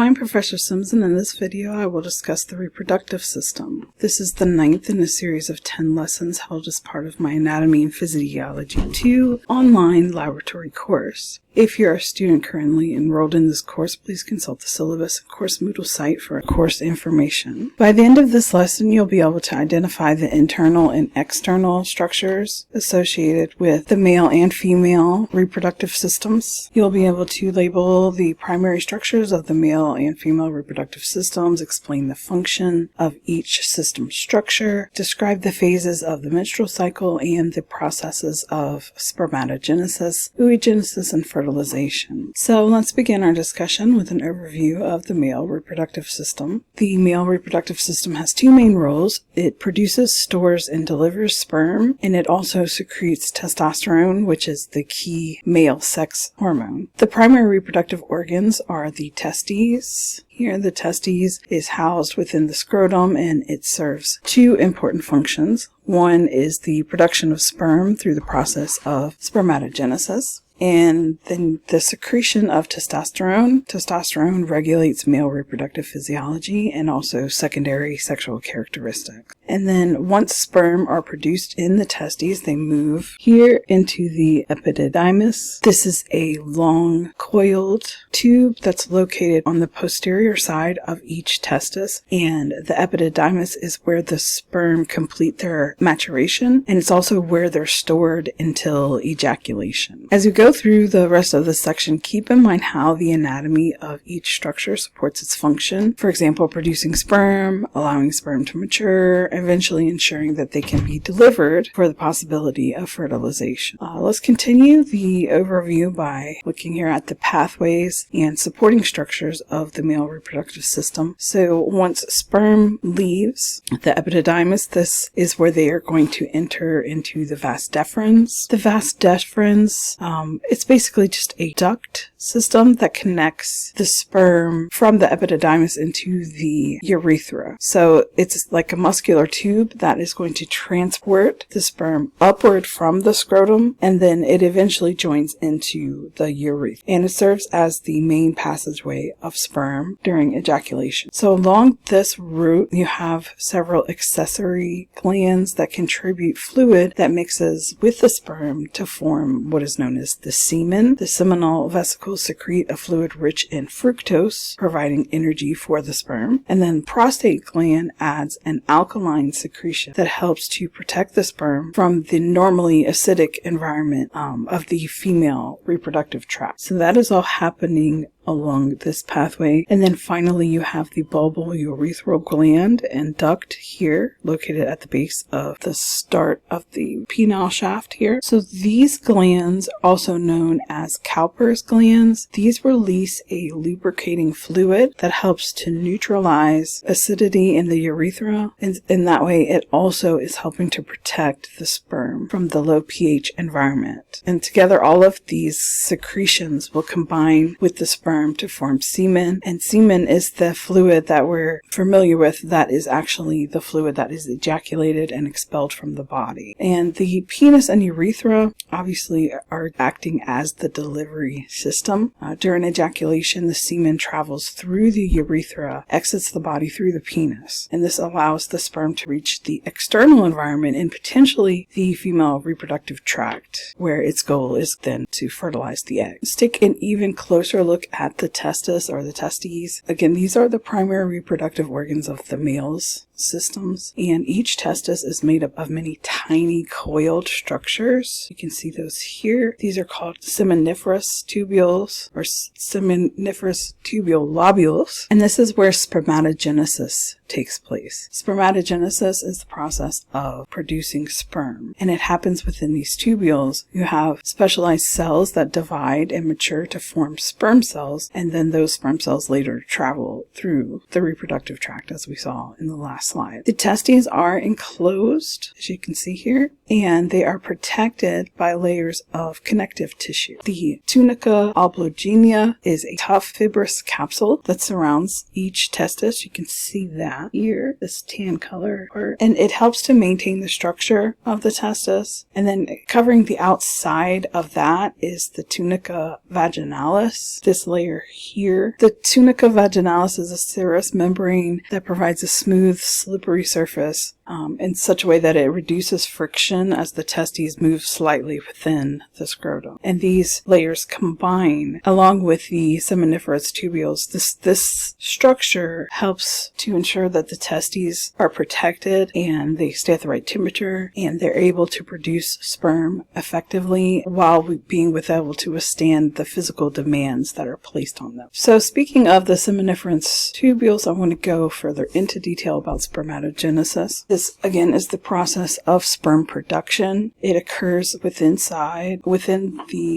I'm Professor Sims, and in this video I will discuss the reproductive system. This is the 9th in a series of 10 lessons held as part of my Anatomy and Physiology 2 online laboratory course. If you're a student currently enrolled in this course, please consult the syllabus and course Moodle site for course information. By the end of this lesson, you'll be able to identify the internal and external structures associated with the male and female reproductive systems. You'll be able to label the primary structures of the male and female reproductive systems, explain the function of each system structure, describe the phases of the menstrual cycle and the processes of spermatogenesis, oogenesis, and fertilization. So let's begin our discussion with an overview of the male reproductive system. The male reproductive system has two main roles. It produces, stores, and delivers sperm, and it also secretes testosterone, which is the key male sex hormone. The primary reproductive organs are the testes. Here, the testes is housed within the scrotum, and it serves two important functions. One is the production of sperm through the process of spermatogenesis, and then the secretion of testosterone. Testosterone regulates male reproductive physiology and also secondary sexual characteristics. And then once sperm are produced in the testes, they move here into the epididymis. This is a long coiled tube that's located on the posterior side of each testis, and the epididymis is where the sperm complete their maturation, and it's also where they're stored until ejaculation. As you go through the rest of the section, keep in mind how the anatomy of each structure supports its function. For example, producing sperm, allowing sperm to mature, eventually ensuring that they can be delivered for the possibility of fertilization. Let's continue the overview by looking here at the pathways and supporting structures of the male reproductive system. So once sperm leaves the epididymis, this is where they are going to enter into the vas deferens. The vas deferens, it's basically just a duct system that connects the sperm from the epididymis into the urethra. So it's like a muscular tube that is going to transport the sperm upward from the scrotum, and then it eventually joins into the urethra. And it serves as the main passageway of sperm during ejaculation. So along this route, you have several accessory glands that contribute fluid that mixes with the sperm to form what is known as the semen. The seminal vesicles secrete a fluid rich in fructose, providing energy for the sperm. And then prostate gland adds an alkaline secretion that helps to protect the sperm from the normally acidic environment of the female reproductive tract. So that is all happening along this pathway. And then finally you have the bulbourethral gland and duct here, located at the base of the start of the penile shaft here. So these glands, also known as Cowper's glands, these release a lubricating fluid that helps to neutralize acidity in the urethra, and in that way it also is helping to protect the sperm from the low pH environment. And together all of these secretions will combine with the sperm to form semen, and semen is the fluid that we're familiar with that is actually the fluid that is ejaculated and expelled from the body. And the penis and urethra obviously are acting as the delivery system. During ejaculation, the semen travels through the urethra, exits the body through the penis, and this allows the sperm to reach the external environment and potentially the female reproductive tract, where its goal is then to fertilize the egg. Let's take an even closer look at the testis or the testes. Again, these are the primary reproductive organs of the male's systems, and each testis is made up of many tiny coiled structures. You can see those here. These are called seminiferous tubules or seminiferous tubule lobules, and this is where spermatogenesis takes place. Spermatogenesis is the process of producing sperm, and it happens within these tubules. You have specialized cells that divide and mature to form sperm cells, and then those sperm cells later travel through the reproductive tract, as we saw in the last last slide. The testes are enclosed, as you can see here, and they are protected by layers of connective tissue. The tunica oblongata is a tough fibrous capsule that surrounds each testis. You can see that here, this tan color part, and it helps to maintain the structure of the testis. And then covering the outside of that is the tunica vaginalis, this layer here. The tunica vaginalis is a serous membrane that provides a smooth, slippery surface in such a way that it reduces friction as the testes move slightly within the scrotum. And these layers combine along with the seminiferous tubules. This structure helps to ensure that the testes are protected and they stay at the right temperature and they're able to produce sperm effectively while being able to withstand the physical demands that are placed on them. So speaking of the seminiferous tubules, I want to go further into detail about spermatogenesis. This, again, is the process of sperm production. It occurs within the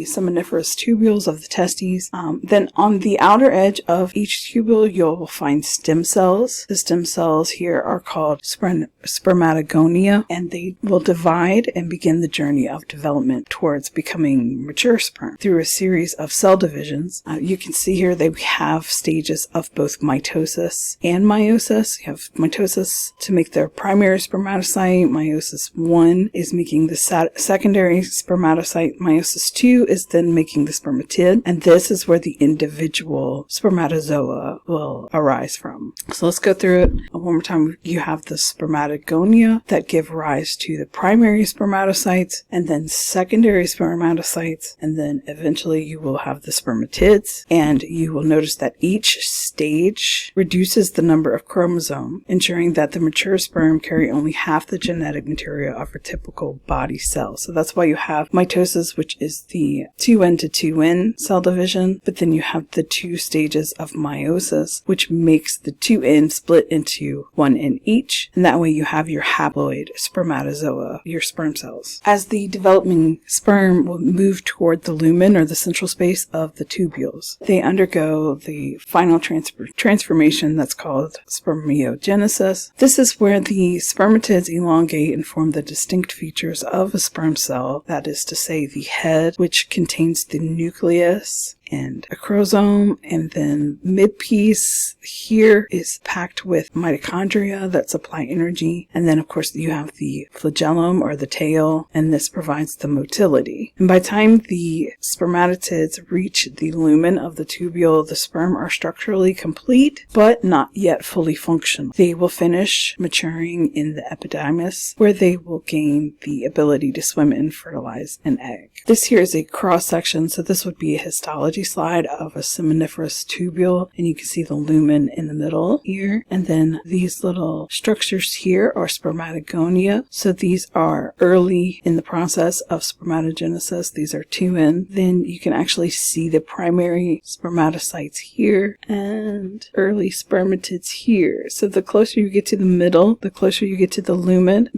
seminiferous tubules of the testes. Then on the outer edge of each tubule, you'll find stem cells. The stem cells here are called spermatogonia, and they will divide and begin the journey of development towards becoming mature sperm through a series of cell divisions. You can see here they have stages of both mitosis and meiosis. You have mitosis to make their primary spermatocyte. Meiosis 1 is making the secondary spermatocyte. Meiosis 2 is then making the spermatid, and this is where the individual spermatozoa will arise from. So let's go through it one more time. You have the spermatogonia that give rise to the primary spermatocytes, and then secondary spermatocytes, and then eventually you will have the spermatids, and you will notice that each stage reduces the number of chromosomes, ensuring that the mature sperm carry only half the genetic material of a typical body cell. So that's why you have mitosis, which is the 2N to 2N cell division, but then you have the 2 stages of meiosis, which makes the 2N split into 1N each, and that way you have your haploid spermatozoa, your sperm cells. As the developing sperm will move toward the lumen, or the central space of the tubules, they undergo the final transformation that's called spermatogenesis. This is where the spermatids elongate and form the distinct features of a sperm cell, that is to say the head, which contains the nucleus and a chromosome, and then mid-piece here is packed with mitochondria that supply energy, and then of course you have the flagellum, or the tail, and this provides the motility. And by the time the spermatids reach the lumen of the tubule, the sperm are structurally complete but not yet fully functional. They will finish maturing in the epidermis, where they will gain the ability to swim and fertilize an egg. This here is a cross-section, so this would be a histology slide of a seminiferous tubule, and you can see the lumen in the middle here, and then these little structures here are spermatogonia. So these are early in the process of spermatogenesis. These are 2N. Then you can actually see the primary spermatocytes here and early spermatids here. So the closer you get to the middle, the closer you get to the lumen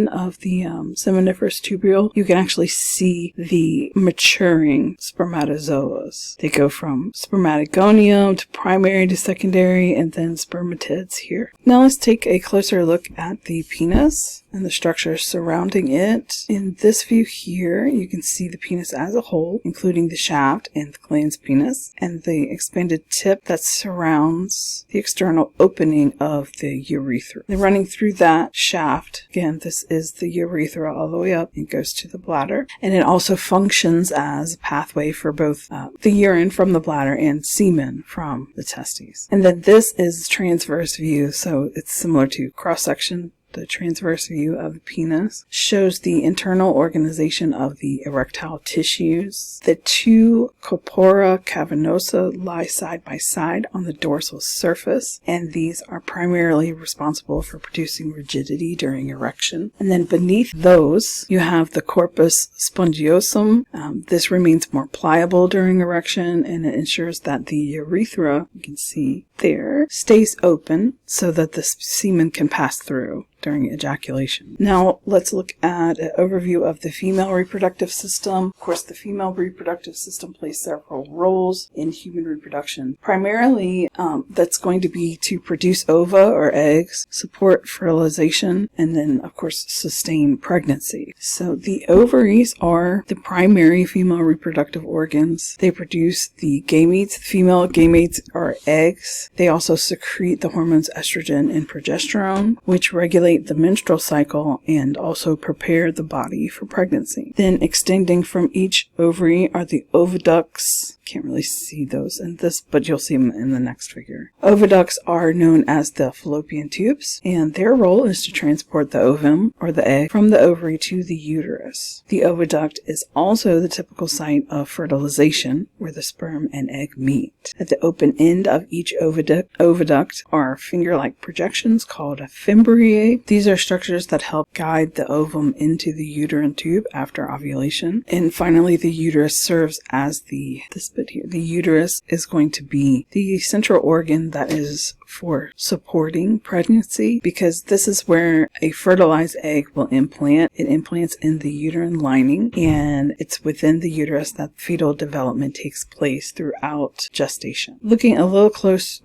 of the seminiferous tubule, you can actually see the maturing spermatozoas. They go from spermatogonium to primary to secondary, and then spermatids here. Now let's take a closer look at the penis and the structure surrounding it. In this view here, you can see the penis as a whole, including the shaft and the glans penis, and the expanded tip that surrounds the external opening of the urethra. Then running through that shaft, again, this is the urethra all the way up, and goes to the bladder, and it also functions as a pathway for both the urine from the bladder and semen from the testes. And then this is transverse view, so it's similar to cross-section. The transverse view of the penis shows the internal organization of the erectile tissues. The 2 corpora cavernosa lie side by side on the dorsal surface, and these are primarily responsible for producing rigidity during erection. And then beneath those, you have the corpus spongiosum. This remains more pliable during erection, and it ensures that the urethra, you can see there, stays open. so that the semen can pass through during ejaculation. Now, let's look at an overview of the female reproductive system. Of course, the female reproductive system plays several roles in human reproduction. Primarily, that's going to be to produce ova or eggs, support fertilization, and then, of course, sustain pregnancy. So the ovaries are the primary female reproductive organs. They produce the gametes. Female gametes are eggs. They also secrete the hormones estrogen and progesterone, which regulate the menstrual cycle and also prepare the body for pregnancy. Then extending from each ovary are the oviducts. Can't really see those in this, but you'll see them in the next figure. Oviducts are known as the fallopian tubes, and their role is to transport the ovum or the egg from the ovary to the uterus. The oviduct is also the typical site of fertilization, where the sperm and egg meet. At the open end of each oviduct are finger-like projections called fimbriae. These are structures that help guide the ovum into the uterine tube after ovulation. And finally, the uterus serves as this bit here. The uterus is going to be the central organ that is for supporting pregnancy, because this is where a fertilized egg will implant. It implants in the uterine lining, and it's within the uterus that fetal development takes place throughout gestation. Looking a little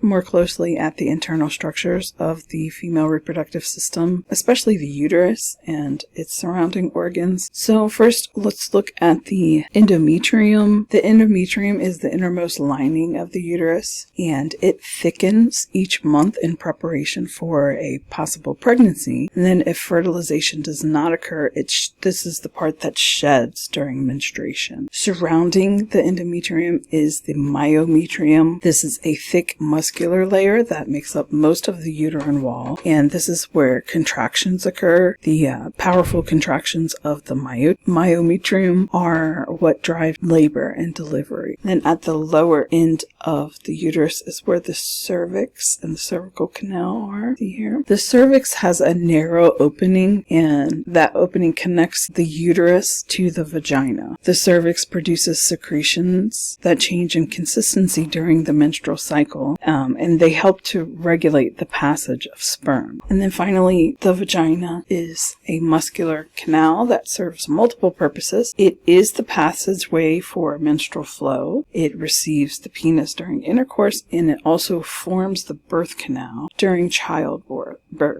more closely at the internal structures of the female reproductive system, especially the uterus and its surrounding organs. So first, let's look at the endometrium. The endometrium is the innermost lining of the uterus, and it thickens each month in preparation for a possible pregnancy. And then if fertilization does not occur, this is the part that sheds during menstruation. Surrounding the endometrium is the myometrium. This is a thick muscular layer that makes up most of the uterine wall, and this is where contractions occur. The powerful contractions of the myometrium are what drive labor and delivery. Then at the lower end of the uterus is where the cervix and the cervical canal are. See here? The cervix has a narrow opening, and that opening connects the uterus to the vagina. The cervix produces secretions that change in consistency during the menstrual cycle, and they help to regulate the passage of sperm. And then finally, the vagina is a muscular canal that serves multiple purposes. It is the passageway for menstrual flow. It receives the penis during intercourse, and it also forms the birth canal during childbirth.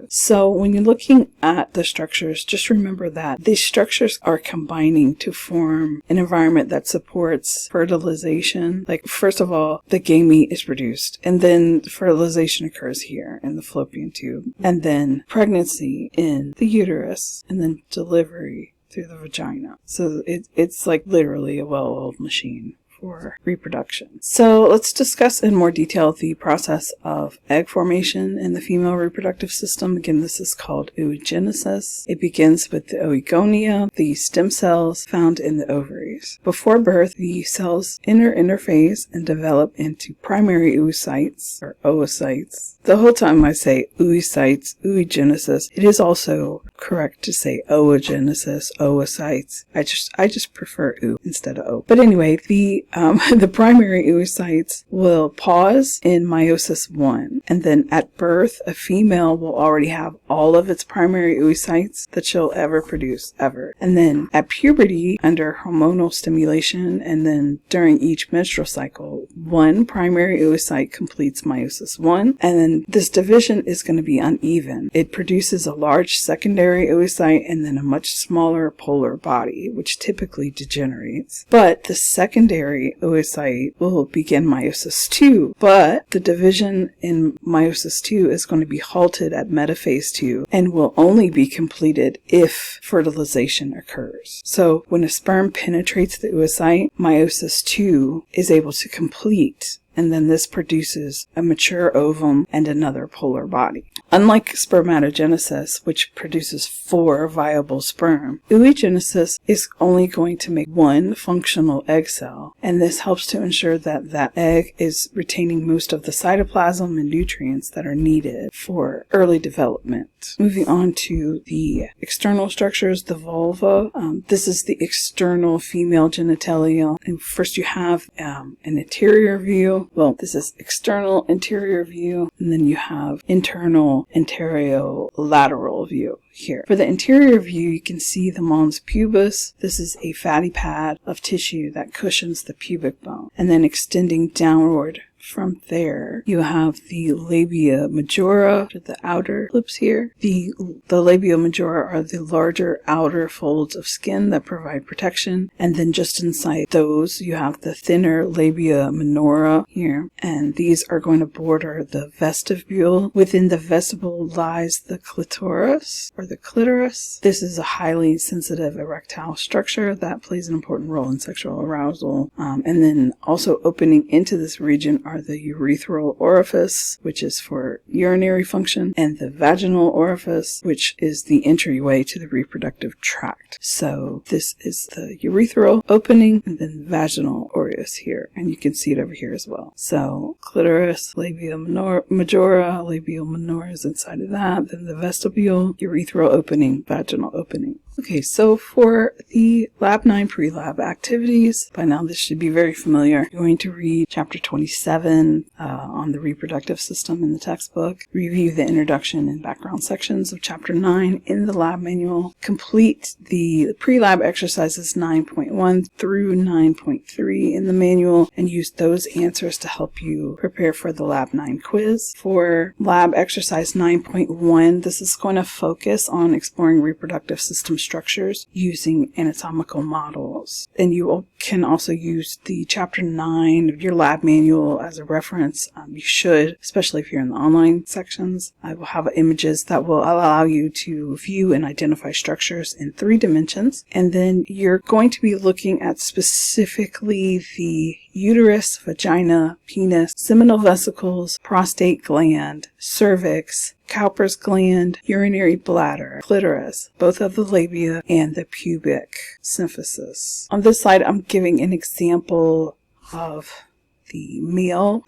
So when you're looking at the structures, just remember that these structures are combining to form an environment that supports fertilization. Like, first of all, the gamete is produced, and then fertilization occurs here in the fallopian tube, and then pregnancy in the uterus, and then delivery through the vagina. So it's like literally a well-oiled machine for reproduction. So let's discuss in more detail the process of egg formation in the female reproductive system. Again, this is called oogenesis. It begins with the oogonia, the stem cells found in the ovaries. Before birth, the cells interphase and develop into primary oocytes or oocytes. The whole time I say oocytes, oogenesis, it is also correct to say oogenesis, oocytes. I just prefer oo instead of o. But anyway, the primary oocytes will pause in meiosis 1, and then at birth, a female will already have all of its primary oocytes that she'll ever produce, ever. And then at puberty, under hormonal stimulation, and then during each menstrual cycle, one primary oocyte completes meiosis 1, and then this division is going to be uneven. It produces a large secondary oocyte and then a much smaller polar body, which typically degenerates. But the secondary oocyte will begin meiosis 2, but the division in meiosis 2 is going to be halted at metaphase 2 and will only be completed if fertilization occurs. So when a sperm penetrates the oocyte, meiosis 2 is able to complete, and then this produces a mature ovum and another polar body. Unlike spermatogenesis, which produces 4 viable sperm, oogenesis is only going to make 1 functional egg cell, and this helps to ensure that that egg is retaining most of the cytoplasm and nutrients that are needed for early development. Moving on to the external structures, the vulva. This is the external female genitalia. And first you have an anterior view. view. Well, this is external anterior view, and then you have internal anterolateral view here. For the interior view, you can see the mons pubis. This is a fatty pad of tissue that cushions the pubic bone. And then extending downward from there, you have the labia majora, the outer lips here. The labia majora are the larger outer folds of skin that provide protection. And then just inside those, you have the thinner labia minora here. And these are going to border the vestibule. Within the vestibule lies the clitoris, or the clitoris. This is a highly sensitive erectile structure that plays an important role in sexual arousal. And then also opening into this region are the urethral orifice, which is for urinary function, and the vaginal orifice, which is the entryway to the reproductive tract. So this is the urethral opening, and then vaginal orifice here, and you can see it over here as well. So clitoris, labia majora, labial minora is inside of that, then the vestibule, urethral opening, vaginal opening. Okay, so for the Lab 9 pre-lab activities, by now this should be very familiar. You're going to read Chapter 27 on the reproductive system in the textbook, review the introduction and background sections of Chapter 9 in the lab manual, complete the pre-lab exercises 9.1 through 9.3 in the manual, and use those answers to help you prepare for the Lab 9 quiz. For lab exercise 9.1, this is going to focus on exploring reproductive system structures using anatomical models. And you can also use the Chapter 9 of your lab manual as a reference. You should, especially if you're in the online sections. I will have images that will allow you to view and identify structures in 3 dimensions. And then you're going to be looking at specifically the uterus, vagina, penis, seminal vesicles, prostate gland, cervix, Cowper's gland, urinary bladder, clitoris, both of the labia, and the pubic symphysis. On this slide, I'm giving an example of the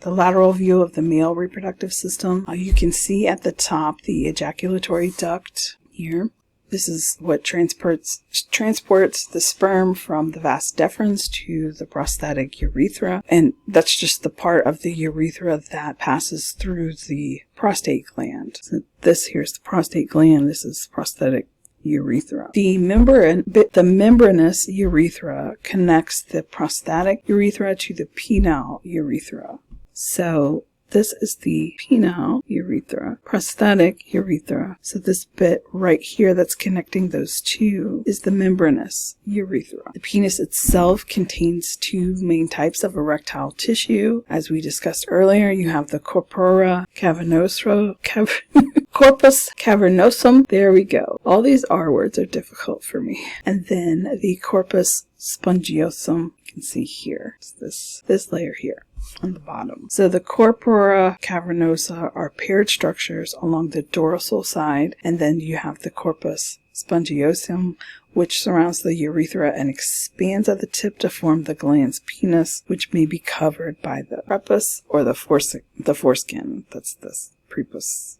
lateral view of the male reproductive system. You can see at the top the ejaculatory duct here. This is what transports the sperm from the vas deferens to the prostatic urethra. And that's just the part of the urethra that passes through the prostate gland. So this here's the prostate gland. This is prostatic urethra. The membranous urethra connects the prostatic urethra to the penile urethra. So this is the penile urethra, prostatic urethra. So this bit right here that's connecting those two is the membranous urethra. The penis itself contains 2 main types of erectile tissue. As we discussed earlier, you have the corpora corpus cavernosum. There we go. All these R words are difficult for me. And then the corpus spongiosum. You can see here. It's this layer here on the bottom. So the corpora cavernosa are paired structures along the dorsal side, and then you have the corpus spongiosum, which surrounds the urethra and expands at the tip to form the glans penis, which may be covered by the prepuce or the foreskin. That's this prepuce.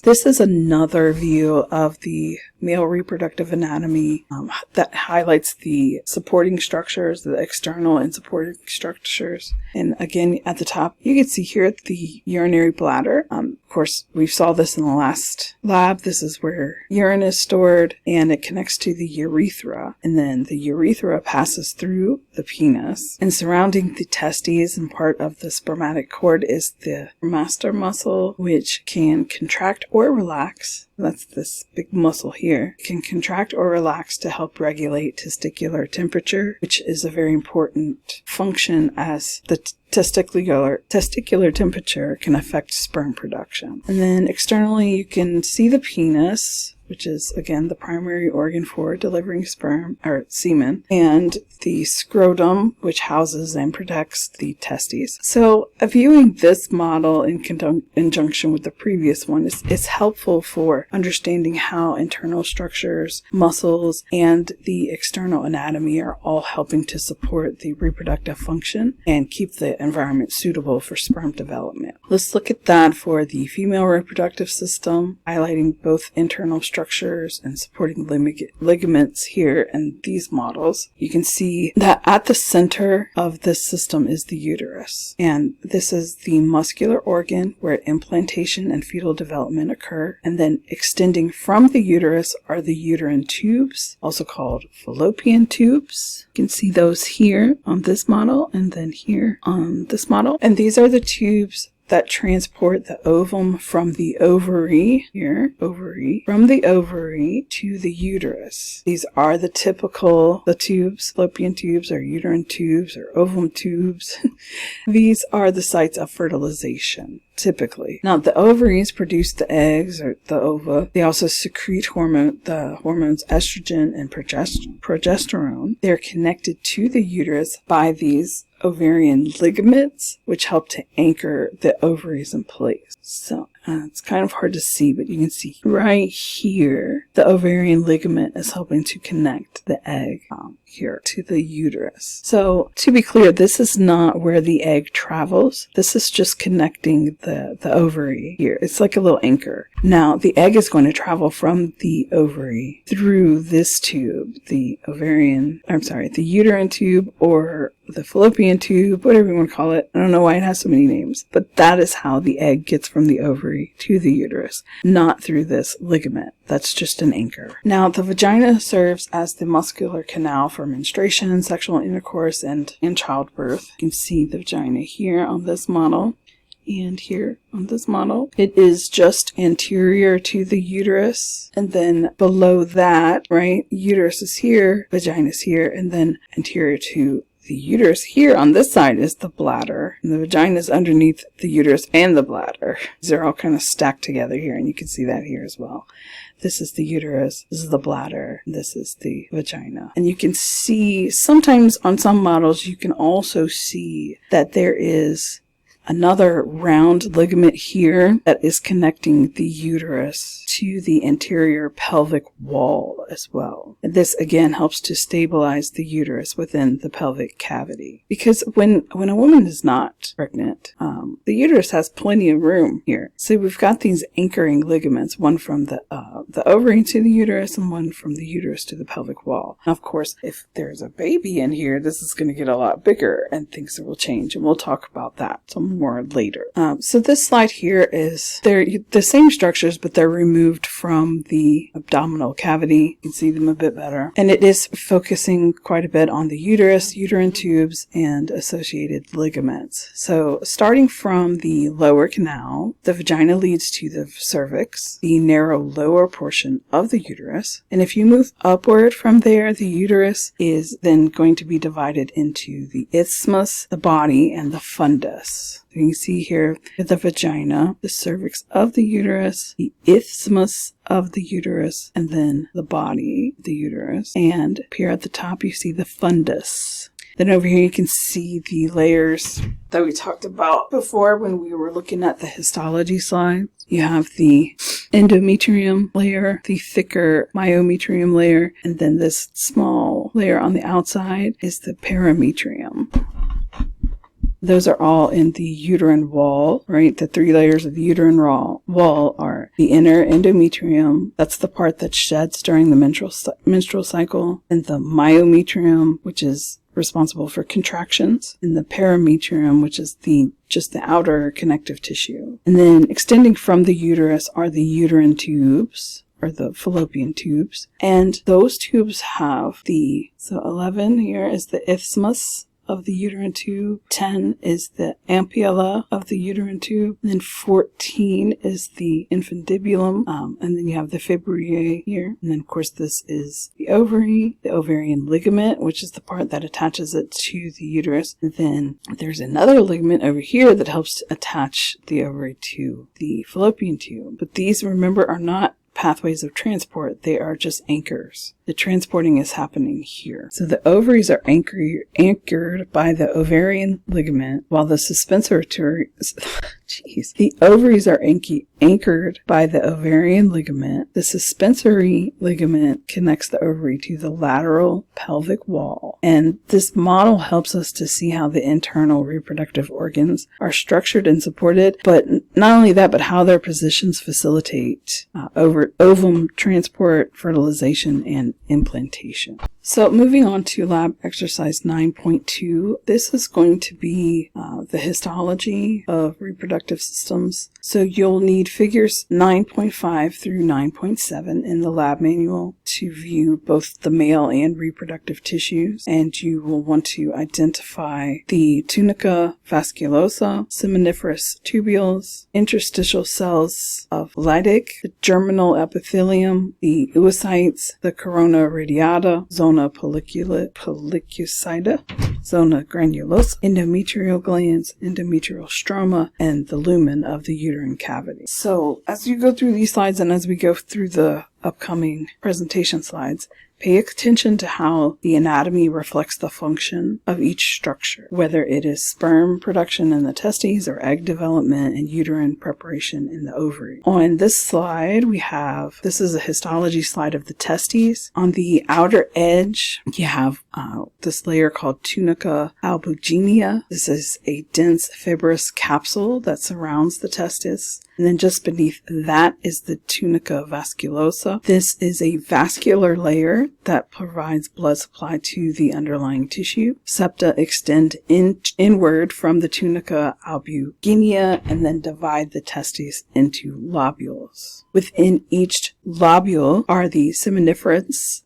This is another view of the male reproductive anatomy that highlights the supporting structures, the external and supporting structures. And again, at the top, you can see here the urinary bladder. Of course, we saw this in the last lab. This is where urine is stored, and it connects to the urethra. And then the urethra passes through the penis. And surrounding the testes and part of the spermatic cord is the masseter muscle, which can contract or relax. That's this big muscle here. It can contract or relax to help regulate testicular temperature, which is a very important function as the testicular temperature can affect sperm production. And then externally you can see the penis, which is again the primary organ for delivering sperm or semen, and the scrotum, which houses and protects the testes. So viewing this model in conjunction with the previous one is helpful for understanding how internal structures, muscles, and the external anatomy are all helping to support the reproductive function and keep the environment suitable for sperm development. Let's look at that for the female reproductive system, highlighting both internal structures structures and supporting ligaments here in these models, you can see that at the center of this system is the uterus. And this is the muscular organ where implantation and fetal development occur. And then extending from the uterus are the uterine tubes, also called fallopian tubes. You can see those here on this model and then here on this model. And these are the tubes that transport the ovum from the ovary, from the ovary to the uterus. These are the tubes, fallopian tubes or uterine tubes or ovum tubes. These are the sites of fertilization, typically. Now, the ovaries produce the eggs or the ova. They also secrete the hormones estrogen and progesterone. They're connected to the uterus by these ovarian ligaments, which help to anchor the ovaries in place. So it's kind of hard to see, but you can see right here, the ovarian ligament is helping to connect the egg here to the uterus. So to be clear, this is not where the egg travels. This is just connecting the ovary here. It's like a little anchor. Now the egg is going to travel from the ovary through this tube, the uterine tube or the fallopian tube, whatever you want to call it. I don't know why it has so many names, but that is how the egg gets from the ovary to the uterus, not through this ligament. That's just an anchor. Now, the vagina serves as the muscular canal for menstruation, sexual intercourse, and childbirth. You can see the vagina here on this model. And here on this model, it is just anterior to the uterus. And then below that, right, uterus is here, vagina is here, and then anterior to the uterus here on this side is the bladder. And the vagina is underneath the uterus and the bladder. These are all kind of stacked together here, and you can see that here as well. This is the uterus, this is the bladder, this is the vagina. And you can see sometimes on some models, you can also see that there is another round ligament here that is connecting the uterus to the anterior pelvic wall as well. And this again helps to stabilize the uterus within the pelvic cavity. Because when a woman is not pregnant, the uterus has plenty of room here. So we've got these anchoring ligaments, one from the ovary to the uterus and one from the uterus to the pelvic wall. Now, of course, if there's a baby in here, this is going to get a lot bigger and things will change, and we'll talk about that some more later. So this slide here is, they're the same structures, but they're removed from the abdominal cavity. You can see them a bit better. And it is focusing quite a bit on the uterus, uterine tubes, and associated ligaments. So starting from the lower canal, the vagina leads to the cervix, the narrow lower portion of the uterus. And if you move upward from there, the uterus is then going to be divided into the isthmus, the body, and the fundus. You can see here the vagina, the cervix of the uterus, the isthmus of the uterus, and then the body, the uterus. And up here at the top, you see the fundus. Then over here, you can see the layers that we talked about before when we were looking at the histology slide. You have the endometrium layer, the thicker myometrium layer, and then this small layer on the outside is the perimetrium. Those are all in the uterine wall, right? The three layers of the uterine wall are the inner endometrium. That's the part that sheds during the menstrual cycle. And the myometrium, which is responsible for contractions. And the perimetrium, which is just the outer connective tissue. And then extending from the uterus are the uterine tubes, or the fallopian tubes. And those tubes have 11 here is the isthmus of the uterine tube, 10 is the ampulla of the uterine tube, and then 14 is the infundibulum, and then you have the fibriae here, and then of course this is the ovary, the ovarian ligament, which is the part that attaches it to the uterus, and then there's another ligament over here that helps to attach the ovary to the fallopian tube. But these, remember, are not pathways of transport, they are just anchors. The transporting is happening here. So the ovaries are anchored by the ovarian ligament, while the the ovaries are anchored by the ovarian ligament. The suspensory ligament connects the ovary to the lateral pelvic wall. And this model helps us to see how the internal reproductive organs are structured and supported, but not only that, but how their positions facilitate ovum transport, fertilization, and implantation. So moving on to lab exercise 9.2, this is going to be the histology of reproductive systems. So you'll need figures 9.5 through 9.7 in the lab manual to view both the male and reproductive tissues, and you will want to identify the tunica vasculosa, seminiferous tubules, interstitial cells of Leydig, the germinal epithelium, the oocytes, the corona radiata, zona pellicucida, zona granulosa, endometrial glands, endometrial stroma, and the lumen of the uterine cavity. So as you go through these slides and as we go through the upcoming presentation slides, pay attention to how the anatomy reflects the function of each structure, whether it is sperm production in the testes or egg development and uterine preparation in the ovary. On this slide, this is a histology slide of the testes. On the outer edge, you have this layer called tunica albuginea. This is a dense fibrous capsule that surrounds the testis. And then just beneath that is the tunica vasculosa. This is a vascular layer that provides blood supply to the underlying tissue. Septa extend inward from the tunica albuginea and then divide the testes into lobules. Within each lobule are the seminiferous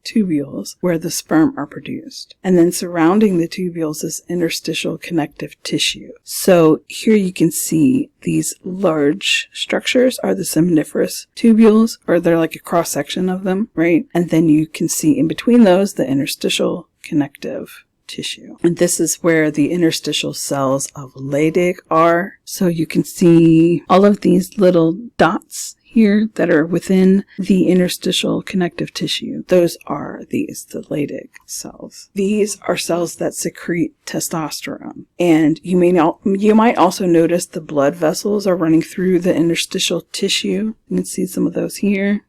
tubules where the sperm are produced. And then surrounding the tubules is interstitial connective tissue. So here you can see these large structures are the seminiferous tubules, or they're like a cross section of them, right? And then you can see in between those the interstitial connective tissue. And this is where the interstitial cells of Leydig are. So you can see all of these little dots here that are within the interstitial connective tissue. Those are the Leydig cells. These are cells that secrete testosterone. And you might also notice the blood vessels are running through the interstitial tissue. You can see some of those here.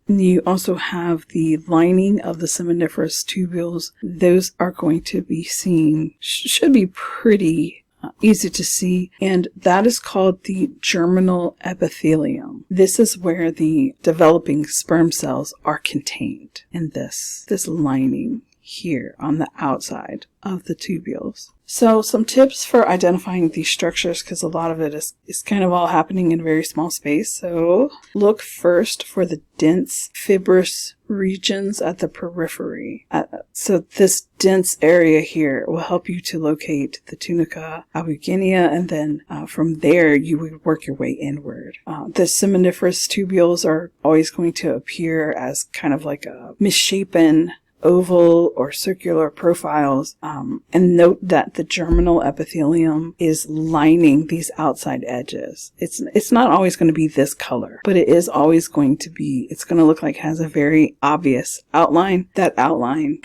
And you also have the lining of the seminiferous tubules. Those are going to be seen, should be pretty easy to see, and that is called the germinal epithelium. This is where the developing sperm cells are contained in this lining here on the outside of the tubules. So some tips for identifying these structures, because a lot of it is kind of all happening in a very small space. So look first for the dense fibrous regions at the periphery. So this dense area here will help you to locate the tunica albuginea, and then from there you would work your way inward. The seminiferous tubules are always going to appear as kind of like a misshapen oval or circular profiles, and note that the germinal epithelium is lining these outside edges. It's not always going to be this color, but it is always going to be, it's going to look like it has a very obvious outline. That outline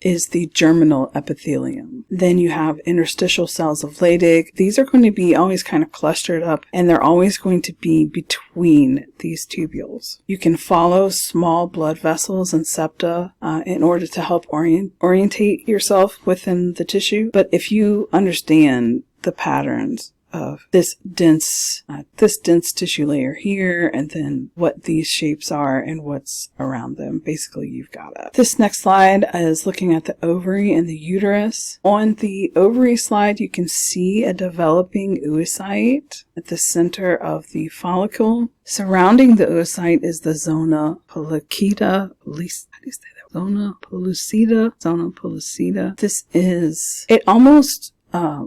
is the germinal epithelium. Then you have interstitial cells of Leydig. These are going to be always kind of clustered up, and they're always going to be between these tubules. You can follow small blood vessels and septa in order to help orientate yourself within the tissue. But if you understand the patterns of this dense tissue layer here, and then what these shapes are and what's around them, basically you've got it. This next slide is looking at the ovary and the uterus. On the ovary slide, you can see a developing oocyte at the center of the follicle. Surrounding the oocyte is the zona pellucida. Zona pellucida. It almost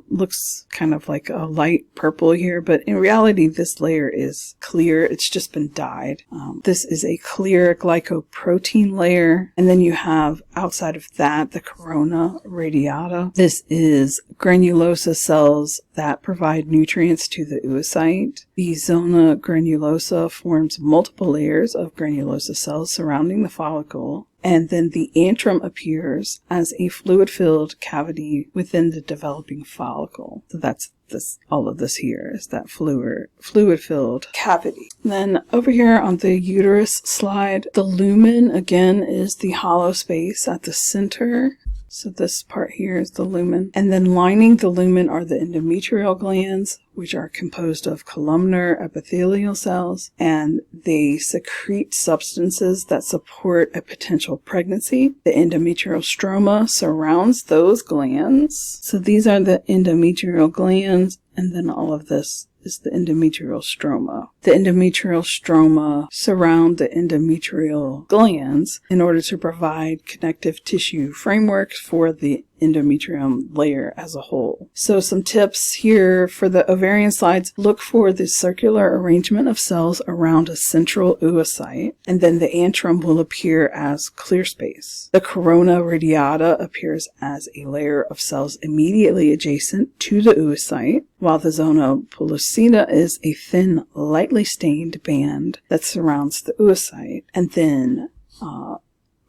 looks kind of like a light purple here, but in reality this layer is clear. It's just been dyed. This is a clear glycoprotein layer, and then you have outside of that the corona radiata. This is granulosa cells that provide nutrients to the oocyte. The zona granulosa forms multiple layers of granulosa cells surrounding the follicle. And then the antrum appears as a fluid-filled cavity within the developing follicle. So that's this. All of this here is that fluid-filled cavity. Then over here on the uterus slide, the lumen again is the hollow space at the center. So this part here is the lumen. And then lining the lumen are the endometrial glands, which are composed of columnar epithelial cells, and they secrete substances that support a potential pregnancy. The endometrial stroma surrounds those glands. So these are the endometrial glands, and then all of this is the endometrial stroma. The endometrial stroma surround the endometrial glands in order to provide connective tissue frameworks for the endometrium layer as a whole. So some tips here for the ovarian slides: look for the circular arrangement of cells around a central oocyte, and then the antrum will appear as clear space. The corona radiata appears as a layer of cells immediately adjacent to the oocyte, while the zona pellucida is a thin, lightly stained band that surrounds the oocyte. And then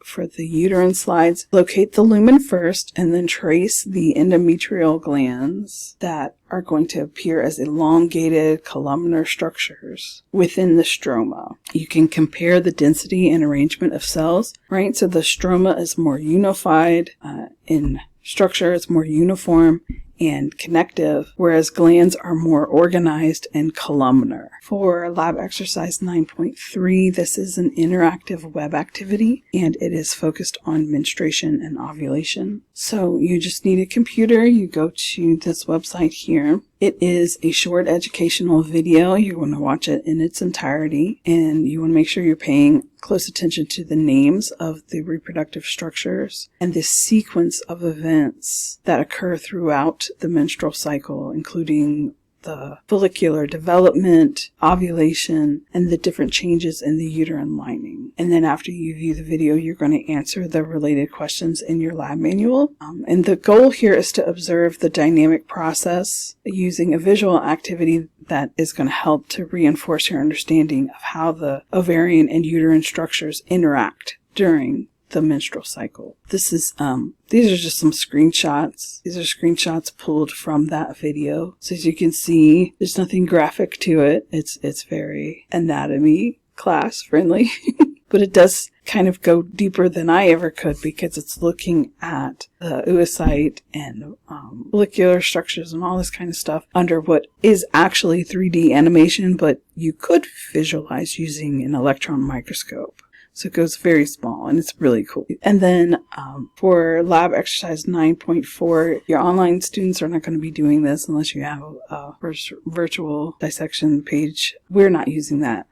for the uterine slides, locate the lumen first and then trace the endometrial glands that are going to appear as elongated columnar structures within the stroma. You can compare the density and arrangement of cells, right? So the stroma is more unified in structure, it's more uniform and connective, whereas glands are more organized and columnar. For lab exercise 9.3, this is an interactive web activity, and it is focused on menstruation and ovulation. So you just need a computer. You go to this website here. It is a short educational video. You want to watch it in its entirety, and you want to make sure you're paying close attention to the names of the reproductive structures and the sequence of events that occur throughout the menstrual cycle, including the follicular development, ovulation, and the different changes in the uterine lining. And then after you view the video, you're going to answer the related questions in your lab manual. And the goal here is to observe the dynamic process using a visual activity that is going to help to reinforce your understanding of how the ovarian and uterine structures interact during the menstrual cycle. This is these are just some screenshots. These are screenshots pulled from that video. So as you can see, there's nothing graphic to it. It's very anatomy class friendly. But it does kind of go deeper than I ever could, because it's looking at the oocyte and follicular structures and all this kind of stuff under what is actually 3D animation, but you could visualize using an electron microscope. So it goes very small, and it's really cool. And then for lab exercise 9.4, your online students are not going to be doing this unless you have a virtual dissection page. We're not using that.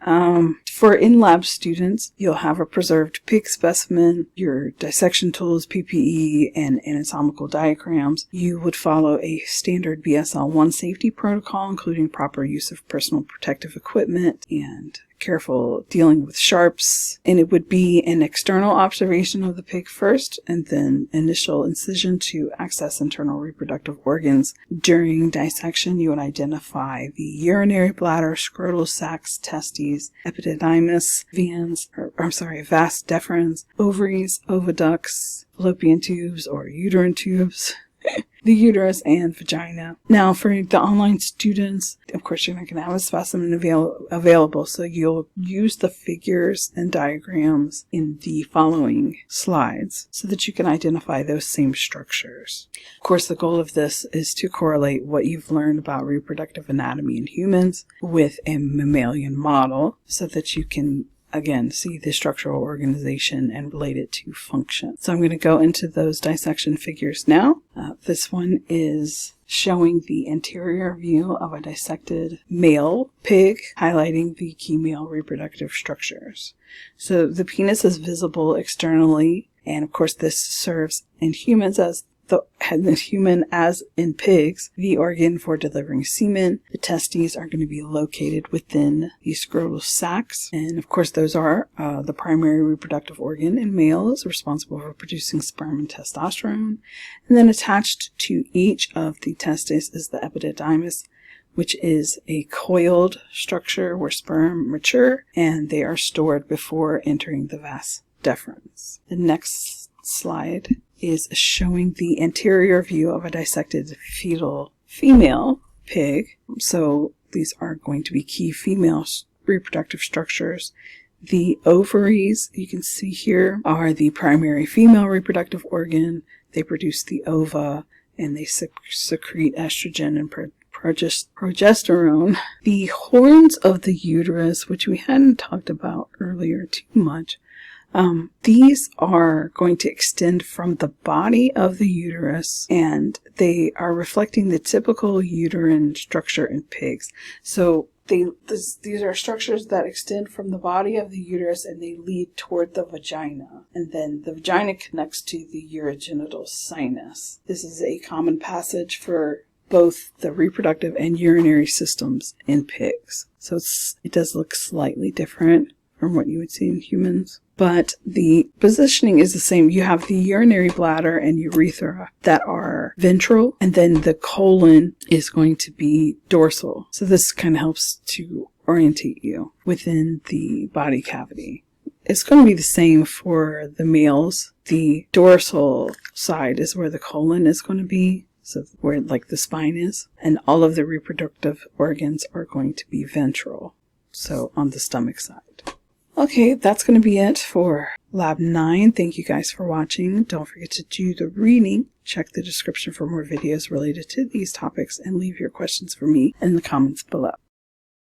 For in-lab students, you'll have a preserved pig specimen, your dissection tools, PPE, and anatomical diagrams. You would follow a standard BSL-1 safety protocol, including proper use of personal protective equipment and careful dealing with sharps. And it would be an external observation of the pig first, and then initial incision to access internal reproductive organs. During dissection, you would identify the urinary bladder, scrotal sacs, testes, epididymis, vas deferens, ovaries, oviducts, fallopian tubes or uterine tubes, the uterus, and vagina. Now, for the online students, of course, you're not going to have a specimen available, so you'll use the figures and diagrams in the following slides so that you can identify those same structures. Of course, the goal of this is to correlate what you've learned about reproductive anatomy in humans with a mammalian model so that you can again, see the structural organization and relate it to function. So I'm going to go into those dissection figures now. This one is showing the anterior view of a dissected male pig, highlighting the key male reproductive structures. So the penis is visible externally, and of course this serves in humans as the human, as in pigs, the organ for delivering semen. The testes are going to be located within the scrotal sacs. And of course, those are the primary reproductive organ in males, responsible for producing sperm and testosterone. And then attached to each of the testes is the epididymis, which is a coiled structure where sperm mature, and they are stored before entering the vas deferens. The next slide is showing the anterior view of a dissected fetal female pig. So these are going to be key female reproductive structures. The ovaries, you can see here, are the primary female reproductive organ. They produce the ova, and they secrete estrogen and progesterone. The horns of the uterus, which we hadn't talked about earlier too much, these are going to extend from the body of the uterus, and they are reflecting the typical uterine structure in pigs. So these are structures that extend from the body of the uterus, and they lead toward the vagina. And then the vagina connects to the urogenital sinus. This is a common passage for both the reproductive and urinary systems in pigs. So it does look slightly different from what you would see in humans. But the positioning is the same. You have the urinary bladder and urethra that are ventral, and then the colon is going to be dorsal. So this kind of helps to orientate you within the body cavity. It's going to be the same for the males. The dorsal side is where the colon is going to be, so where like the spine is. And all of the reproductive organs are going to be ventral, so on the stomach side. Okay, that's going to be it for Lab 9. Thank you guys for watching. Don't forget to do the reading. Check the description for more videos related to these topics, and leave your questions for me in the comments below.